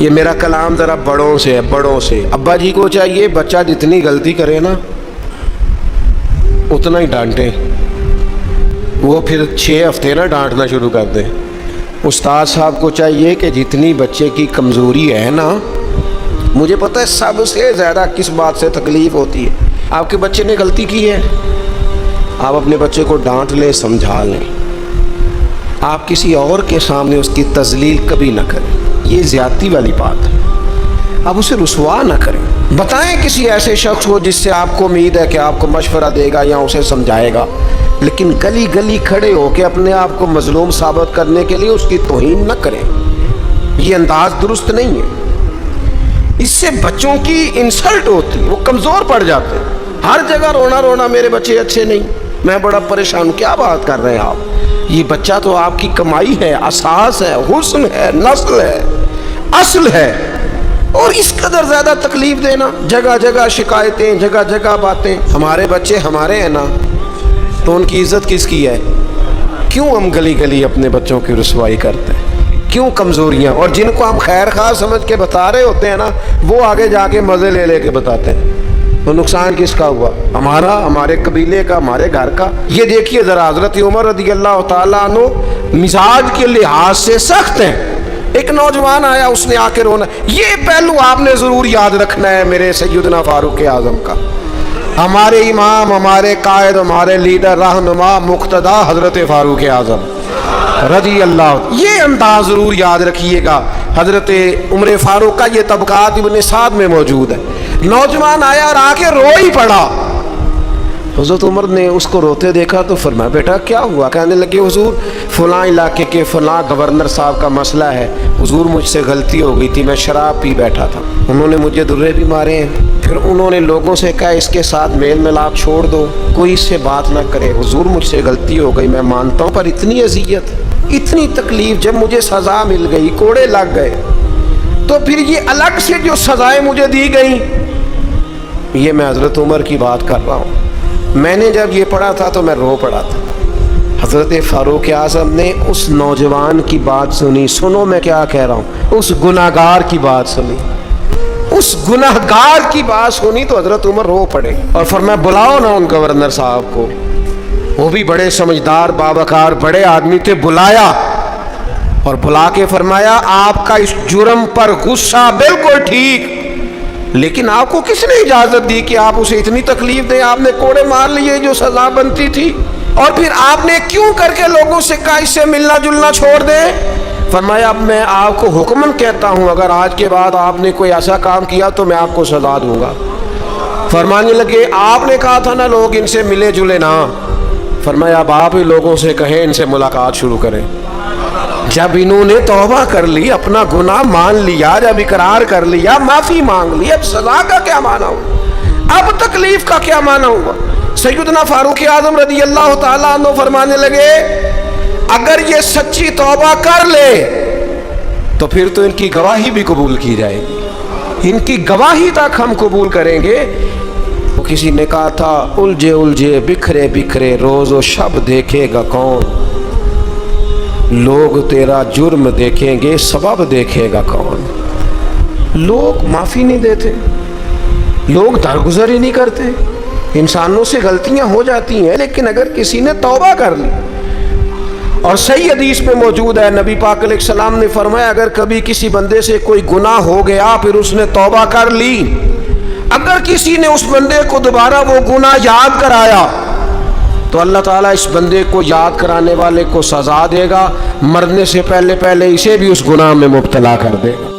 یہ میرا کلام ذرا بڑوں سے ہے، بڑوں سے۔ ابا جی کو چاہیے بچہ جتنی غلطی کرے نا اتنا ہی ڈانٹیں، وہ پھر 6 ہفتے نہ ڈانٹنا شروع کر دیں۔ استاد صاحب کو چاہیے کہ جتنی بچے کی کمزوری ہے نا، مجھے پتہ ہے سب سے زیادہ کس بات سے تکلیف ہوتی ہے۔ آپ کے بچے نے غلطی کی ہے، آپ اپنے بچے کو ڈانٹ لیں، سمجھا لیں، آپ کسی اور کے سامنے اس کی تذلیل کبھی نہ کریں، یہ زیادتی والی بات ہے۔ آپ اسے رسوا نہ کریں، بتائیں کسی ایسے شخص کو جس سے آپ کو امید ہے کہ آپ کو مشورہ دے گا یا اسے سمجھائے گا، لیکن گلی گلی کھڑے ہو کے اپنے آپ کو مظلوم ثابت کرنے کے لیے اس کی توہین نہ کریں، یہ انداز درست نہیں ہے۔ اس سے بچوں کی انسلٹ ہوتی، وہ کمزور پڑ جاتے ہیں۔ ہر جگہ رونا رونا میرے بچے اچھے نہیں، میں بڑا پریشان ہوں، کیا بات کر رہے ہیں آپ؟ یہ بچہ تو آپ کی کمائی ہے، اساس ہے، حسن ہے، نسل ہے، اصل ہے، اور اس قدر زیادہ تکلیف دینا، جگہ جگہ شکایتیں، جگہ جگہ باتیں۔ ہمارے بچے ہمارے ہیں نا، تو ان کی عزت کس کی ہے؟ کیوں ہم گلی گلی اپنے بچوں کی رسوائی کرتے ہیں؟ کیوں کمزوریاں؟ اور جن کو ہم خیر خواہ سمجھ کے بتا رہے ہوتے ہیں نا، وہ آگے جا کے مزے لے لے کے بتاتے ہیں، تو نقصان کس کا ہوا؟ ہمارا، ہمارے قبیلے کا، ہمارے گھر کا۔ یہ دیکھیے ذرا، حضرت عمر رضی اللہ تعالیٰ عنہ مزاج کے لحاظ سے سخت ہیں۔ ایک نوجوان آیا، اس نے آ کے رونا۔ یہ پہلو آپ نے ضرور یاد رکھنا ہے میرے سیدنا فاروق اعظم کا، ہمارے امام، ہمارے قائد، ہمارے لیڈر، رہنما، مقتدا حضرت فاروق اعظم رضی اللہ، یہ انداز ضرور یاد رکھیے گا۔ حضرت عمر فاروق کا یہ طبقات ابن سعد میں موجود ہے۔ نوجوان آیا اور آ کے رو ہی پڑا۔ حضرت عمر نے اس کو روتے دیکھا تو فرمایا بیٹا کیا ہوا؟ کہنے لگے حضور فلاں علاقے کے فلاں گورنر صاحب کا مسئلہ ہے، حضور مجھ سے غلطی ہو گئی تھی، میں شراب پی بیٹھا تھا، انہوں نے مجھے درے بھی مارے ہیں، پھر انہوں نے لوگوں سے کہا اس کے ساتھ میل ملاپ چھوڑ دو، کوئی اس سے بات نہ کرے، حضور مجھ سے غلطی ہو گئی، میں مانتا ہوں، پر اتنی اذیت، اتنی تکلیف، جب مجھے سزا مل گئی، کوڑے لگ گئے، تو پھر یہ الگ سے جو سزائیں مجھے دی گئیں، یہ میں حضرت عمر کی بات کر رہا ہوں۔ میں نے جب یہ پڑھا تھا تو میں رو پڑا تھا۔ حضرت فاروق اعظم نے اس نوجوان کی بات سنی، سنو میں کیا کہہ رہا ہوں، اس گناہگار کی بات سنی، اس گناہگار کی بات سنی تو حضرت عمر رو پڑے اور فرمایا بلاؤ نا ان گورنر صاحب کو، وہ بھی بڑے سمجھدار باوقار بڑے آدمی تھے، بلایا اور بلا کے فرمایا آپ کا اس جرم پر غصہ بالکل ٹھیک، لیکن آپ کو کس نے اجازت دی کہ آپ اسے اتنی تکلیف دیں؟ آپ نے کوڑے مار لیے جو سزا بنتی تھی، اور پھر آپ نے کیوں کر کے لوگوں سے کہا اس سے ملنا جلنا چھوڑ دیں؟ فرمایا اب میں آپ کو حکمن کہتا ہوں، اگر آج کے بعد آپ نے کوئی ایسا کام کیا تو میں آپ کو سزا دوں گا۔ فرمانے لگے آپ نے کہا تھا نا لوگ ان سے ملے جلے نہ، فرمایا اب آپ ہی لوگوں سے کہیں ان سے ملاقات شروع کریں۔ جب انہوں نے توبہ کر لی، اپنا گناہ مان لیا، جب اقرار کر لیا، معافی مانگ لی، اب سزا کا کیا معنی ہوا؟ اب تکلیف کا کیا معنی ہوا؟ سیدنا فاروق اعظم رضی اللہ تعالیٰ عنہ فرمانے لگے اگر یہ سچی توبہ کر لے تو پھر تو ان کی گواہی بھی قبول کی جائے گی، ان کی گواہی تک ہم قبول کریں گے۔ وہ کسی نے کہا تھا الجھے الجھے بکھرے بکھرے روز و شب دیکھے گا کون، لوگ تیرا جرم دیکھیں گے سبب دیکھے گا کون۔ لوگ معافی نہیں دیتے، لوگ درگزر ہی نہیں کرتے، انسانوں سے غلطیاں ہو جاتی ہیں، لیکن اگر کسی نے توبہ کر لی، اور صحیح حدیث میں موجود ہے نبی پاک علیہ السلام نے فرمایا اگر کبھی کسی بندے سے کوئی گناہ ہو گیا پھر اس نے توبہ کر لی، اگر کسی نے اس بندے کو دوبارہ وہ گناہ یاد کرایا تو اللہ تعالیٰ اس بندے کو یاد کرانے والے کو سزا دے گا، مرنے سے پہلے اسے بھی اس گناہ میں مبتلا کر دے گا۔